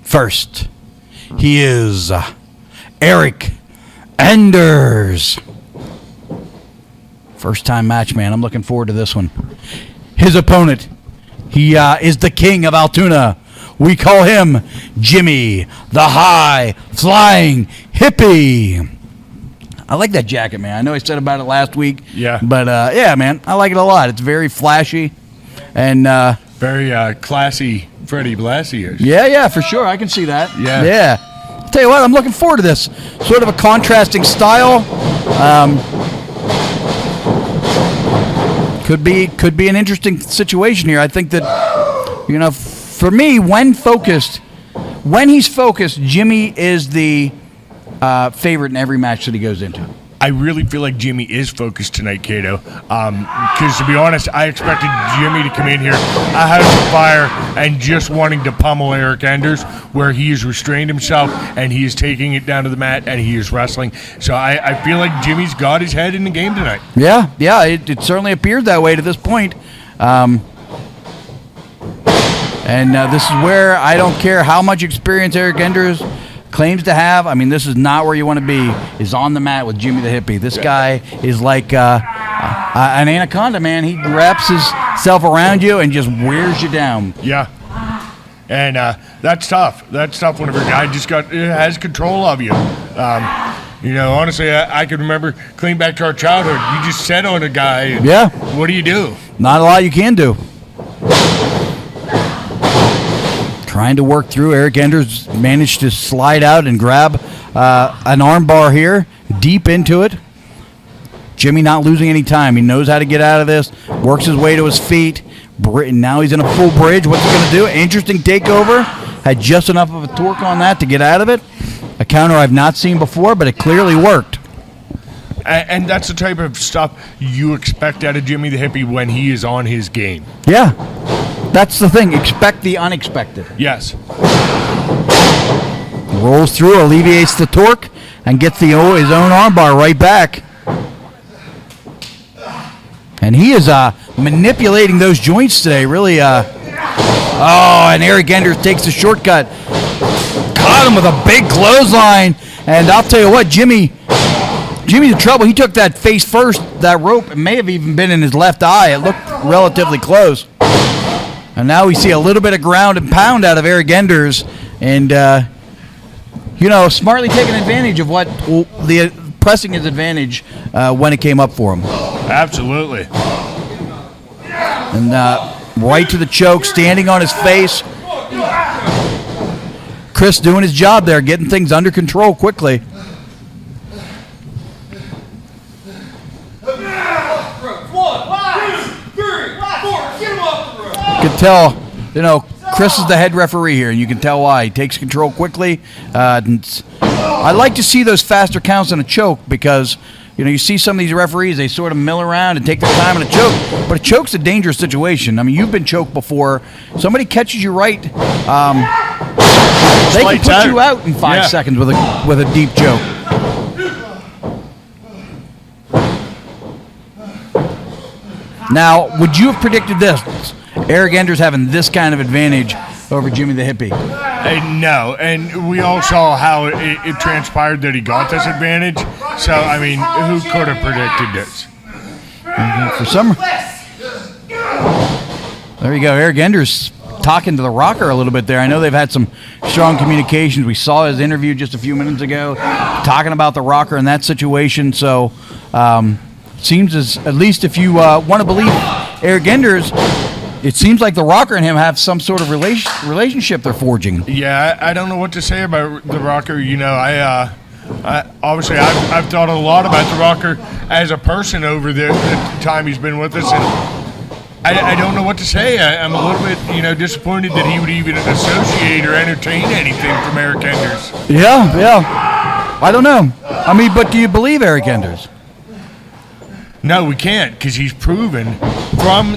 First, he is Eric Enders. First time match, man. I'm looking forward to this one. His opponent, he is the king of Altoona. We call him Jimi, the high flying hippie. I like that jacket, man. I know I said about it last week. Yeah. But, yeah, man, I like it a lot. It's very flashy and very classy Freddie Blassie. Yeah, for sure. I can see that. Yeah. I'll tell you what, I'm looking forward to this. Sort of a contrasting style. Could be an interesting situation here. I think that, you know, for me, when he's focused, Jimi is the favorite in every match that he goes into. I really feel like Jimi is focused tonight, Cato. Because to be honest, I expected Jimi to come in here a house of fire and just wanting to pummel Eric Enders, where he has restrained himself and he is taking it down to the mat and he is wrestling. So I feel like Jimmy's got his head in the game tonight. Yeah, it certainly appeared that way to this point. And this is where I don't care how much experience Eric Enders claims to have. I mean, this is not where you want to be, is on the mat with Jimi the Hippie. This guy is like an anaconda, man. He wraps himself around you and just wears you down. Yeah. And that's tough. That's tough whenever a guy just has control of you. You know, honestly, I can remember clean back to our childhood. You just set on a guy. And yeah. What do? Not a lot you can do. Trying to work through. Eric Enders managed to slide out and grab an armbar here, deep into it. Jimi not losing any time. He knows how to get out of this, works his way to his feet. Now he's in a full bridge. What's he going to do? Interesting takeover. Had just enough of a torque on that to get out of it. A counter I've not seen before, but it clearly worked. And that's the type of stuff you expect out of Jimi the Hippie when he is on his game. Yeah. That's the thing. Expect the unexpected. Yes. Rolls through, alleviates the torque, and gets his own armbar right back. And he is manipulating those joints today. Really. And Eric Enders takes the shortcut. Caught him with a big clothesline. And I'll tell you what, Jimi the trouble. He took that face first. That rope, it may have even been in his left eye. It looked relatively close. And now we see a little bit of ground and pound out of Eric Enders, and smartly taking advantage of what pressing his advantage when it came up for him. Absolutely. And right to the choke, standing on his face. Chris doing his job there, getting things under control quickly. You can tell, Chris is the head referee here, and you can tell why. He takes control quickly. I like to see those faster counts on a choke because, you see some of these referees, they sort of mill around and take their time on a choke. But a choke's a dangerous situation. I mean, you've been choked before. Somebody catches you right, they can put you out in 5 seconds with a deep choke. Now, would you have predicted this? Eric Enders having this kind of advantage over Jimi the Hippie? No, and we all saw how it transpired that he got this advantage. So, I mean, who could have predicted this? For some, there you go. Eric Enders talking to the Rocker a little bit there. I know they've had some strong communications. We saw his interview just a few minutes ago, talking about the Rocker in that situation. So, seems as, at least if you want to believe Eric Enders, it seems like the Rocker and him have some sort of relationship they're forging. Yeah, I don't know what to say about the Rocker. I obviously I've thought a lot about the Rocker as a person over the time he's been with us, and I don't know what to say. I'm a little bit disappointed that he would even associate or entertain anything from Eric Enders. Yeah. I don't know. I mean, but do you believe Eric Enders? No, we can't, because he's proven from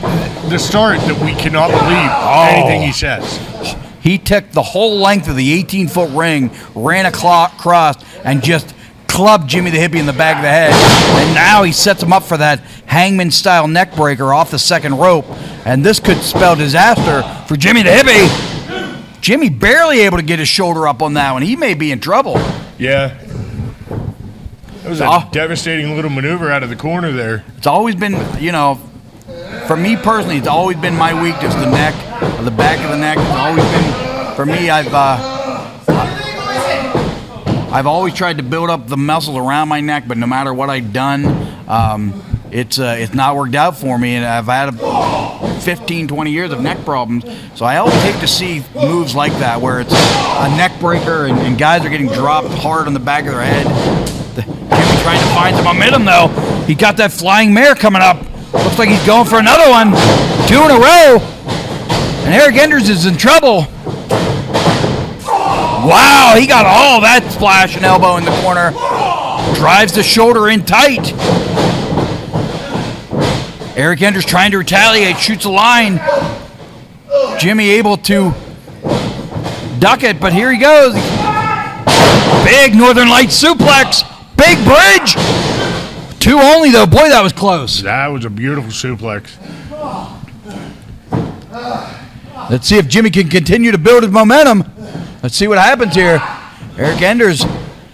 the start that we cannot believe anything he says. He took the whole length of the 18-foot ring, ran across, and just clubbed Jimi the Hippie in the back of the head. And now he sets him up for that hangman-style neck breaker off the second rope. And this could spell disaster for Jimi the Hippie. Jimmy barely able to get his shoulder up on that one. He may be in trouble. Yeah. It was a devastating little maneuver out of the corner there. It's always been, you know, for me personally, it's always been my weakness, the neck, or the back of the neck. It's always been, for me, I've always tried to build up the muscles around my neck, but no matter what I've done, it's not worked out for me, and I've had 15, 20 years of neck problems. So I always hate to see moves like that where it's a neck breaker and guys are getting dropped hard on the back of their head. Jimmy trying to find the momentum, though. He got that flying mare coming up. Looks like he's going for another one. 2 in a row. And Eric Enders is in trouble. Wow, he got all that splash and elbow in the corner. Drives the shoulder in tight. Eric Enders trying to retaliate, shoots a line. Jimmy able to duck it, but here he goes. Big Northern Lights suplex. Big bridge. 2 only, though. Boy, that was close. That was a beautiful suplex. Let's see if Jimmy can continue to build his momentum. Let's see what happens here. Eric Enders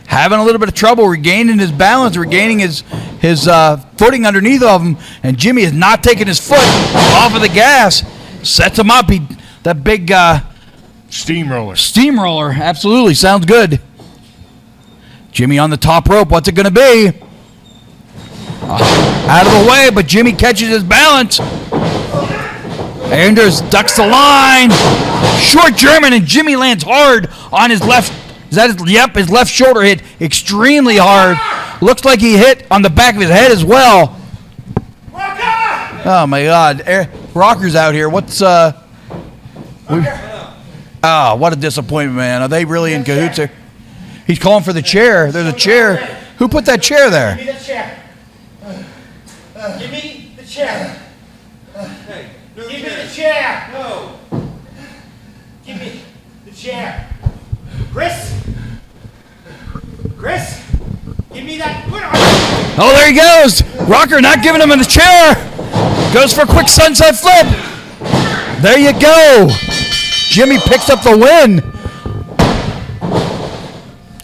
having a little bit of trouble regaining his balance, regaining his footing underneath of him, and Jimmy is not taking his foot off of the gas. Sets him up. That big steamroller. Absolutely. Sounds good. Jimmy on the top rope. What's it going to be? Out of the way, but Jimmy catches his balance. Enders ducks the line. Short German, and Jimmy lands hard on his left. Is that his? Yep, his left shoulder hit extremely hard. Looks like he hit on the back of his head as well. Oh my God, Rocker's out here. What's what a disappointment, man. Are they really in cahoots here? He's calling for the chair. There's a chair. Who put that chair there? Give me the chair. Give me the chair. Hey, give me the chair. No. Give me the chair. Chris, give me that. Oh, there he goes. Rocker not giving him in the chair. Goes for a quick sunset flip. There you go. Jimmy picks up the win.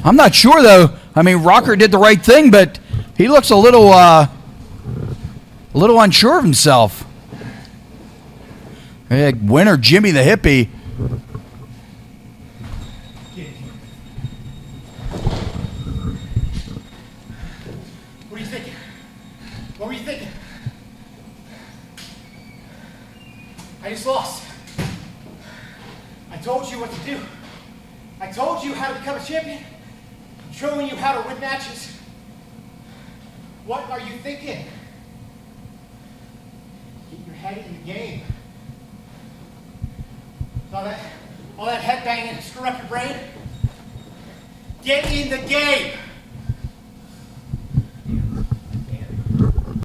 I'm not sure, though. I mean, Rocker did the right thing, but he looks a little unsure of himself. Hey, winner Jimmy the Hippie. What are you thinking? What were you thinking? I just lost. I told you what to do. I told you how to become a champion. I'm showing you how to win matches. What are you thinking? Get your head in the game. All that head banging, screw up your brain. Get in the game.